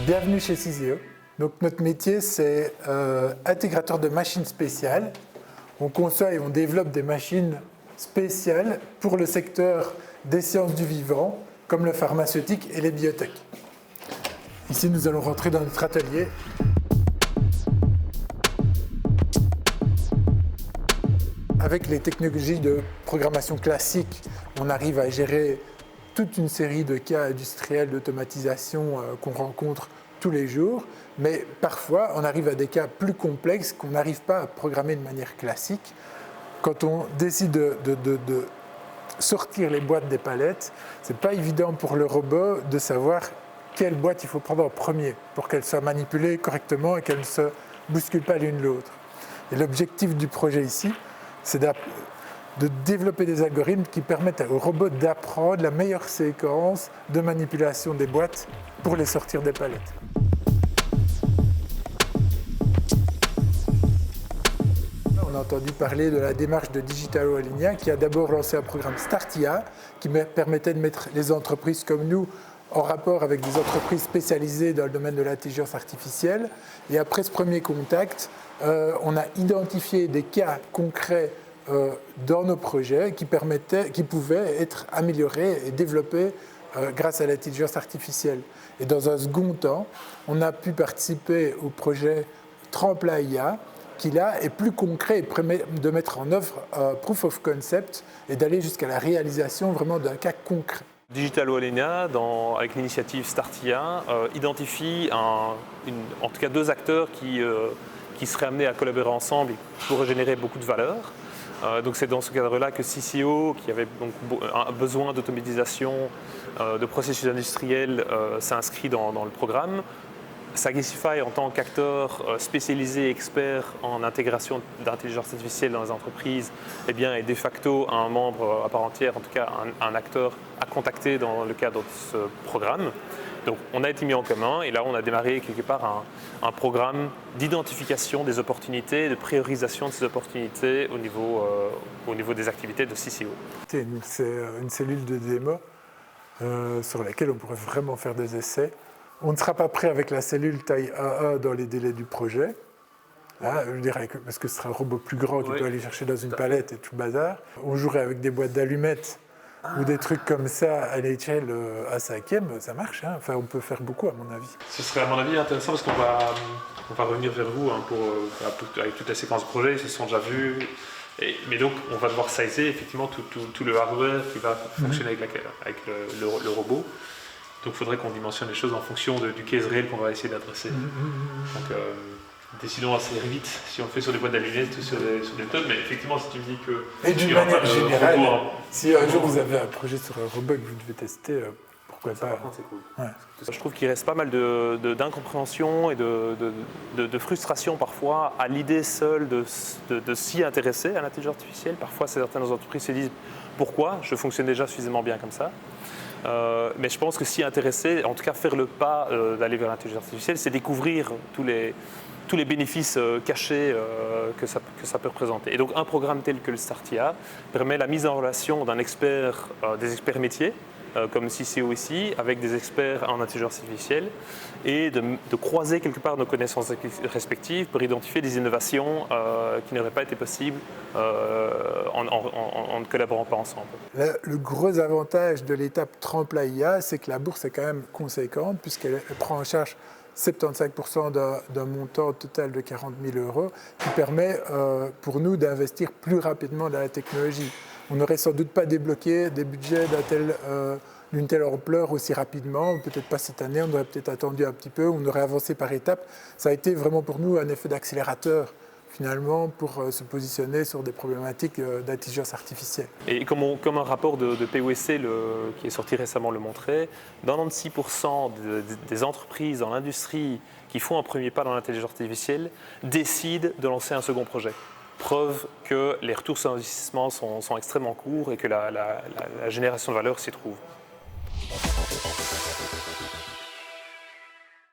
Bienvenue chez CISEO. Donc, notre métier, c'est intégrateur de machines spéciales. On conçoit et on développe des machines spéciales pour le secteur des sciences du vivant, comme le pharmaceutique et les biotech. Ici, nous allons rentrer dans notre atelier. Avec les technologies de programmation classique, on arrive à gérer toute une série de cas industriels d'automatisation qu'on rencontre tous les jours, mais parfois on arrive à des cas plus complexes qu'on n'arrive pas à programmer de manière classique. Quand on décide de sortir les boîtes des palettes, ce n'est pas évident pour le robot de savoir quelle boîte il faut prendre en premier pour qu'elle soit manipulée correctement et qu'elle ne se bouscule pas l'une l'autre. Et l'objectif du projet ici, c'est de développer des algorithmes qui permettent au robot d'apprendre la meilleure séquence de manipulation des boîtes pour les sortir des palettes. On a entendu parler de la démarche de Digitalo Alinea qui a d'abord lancé un programme StartIA qui permettait de mettre les entreprises comme nous en rapport avec des entreprises spécialisées dans le domaine de l'intelligence artificielle. Et après ce premier contact, on a identifié des cas concrets dans nos projets qui pouvaient être améliorés et développés grâce à l'intelligence artificielle. Et dans un second temps, on a pu participer au projet Tremplin IA, qui là est plus concret et permet de mettre en œuvre proof of concept et d'aller jusqu'à la réalisation vraiment d'un cas concret. Digitalo Alinea, avec l'initiative StartIA, identifie en tout cas deux acteurs qui seraient amenés à collaborer ensemble et qui pourraient générer beaucoup de valeur. Donc c'est dans ce cadre-là que CISEO, qui avait donc un besoin d'automatisation de processus industriels, s'inscrit dans le programme. Sagicify, en tant qu'acteur spécialisé et expert en intégration d'intelligence artificielle dans les entreprises, eh bien, est de facto un membre à part entière, en tout cas un acteur à contacter dans le cadre de ce programme. Donc on a été mis en commun et là on a démarré quelque part un programme d'identification des opportunités, de priorisation de ces opportunités au niveau des activités de CISEO. C'est une cellule de démo sur laquelle on pourrait vraiment faire des essais. On ne sera pas prêt avec la cellule taille AA dans les délais du projet, je dirais parce que ce sera un robot plus grand qui peut aller chercher dans une palette et tout le bazar. On jouerait avec des boîtes d'allumettes ou des trucs comme ça à l'échelle A5e, ça marche. Enfin, on peut faire beaucoup à mon avis. Ce serait à mon avis intéressant parce qu'on va revenir vers vous avec toute la séquence de projets, ils se sont déjà vus. Mais donc on va devoir sizer effectivement tout le hardware qui va fonctionner avec le robot. Donc il faudrait qu'on dimensionne les choses en fonction du case réel qu'on va essayer d'adresser. Donc décidons assez vite si on le fait sur des boîtes d'allumettes ou sur des tonnes, mais effectivement si tu me dis que... Et d'une manière générale, si un jour vous avez un projet sur un robot que vous devez tester, pourquoi pas. C'est cool. Ouais. Je trouve qu'il reste pas mal d'incompréhension et de frustration parfois à l'idée seule de s'y intéresser à l'intelligence artificielle. Parfois certaines entreprises se disent pourquoi, je fonctionne déjà suffisamment bien comme ça. Mais je pense que s'y intéresser, en tout cas faire le pas d'aller vers l'intelligence artificielle, c'est découvrir tous les bénéfices cachés que ça peut représenter. Et donc un programme tel que le StartIA permet la mise en relation des experts métiers, comme CISEO ici, avec des experts en intelligence artificielle, et de croiser quelque part nos connaissances respectives pour identifier des innovations qui n'auraient pas été possibles en ne collaborant pas ensemble. Le gros avantage de l'étape Tremplin IA, c'est que la bourse est quand même conséquente, puisqu'elle prend en charge 75% d'un montant total de 40 000 €, qui permet pour nous d'investir plus rapidement dans la technologie. On n'aurait sans doute pas débloqué des budgets d'une telle ampleur aussi rapidement, peut-être pas cette année, on aurait peut-être attendu un petit peu, on aurait avancé par étapes. Ça a été vraiment pour nous un effet d'accélérateur finalement pour se positionner sur des problématiques d'intelligence artificielle. Et comme un rapport de PwC qui est sorti récemment le montrait, 96% des entreprises dans l'industrie qui font un premier pas dans l'intelligence artificielle décident de lancer un second projet. Preuve que les retours sur investissement sont extrêmement courts et que la génération de valeur s'y trouve.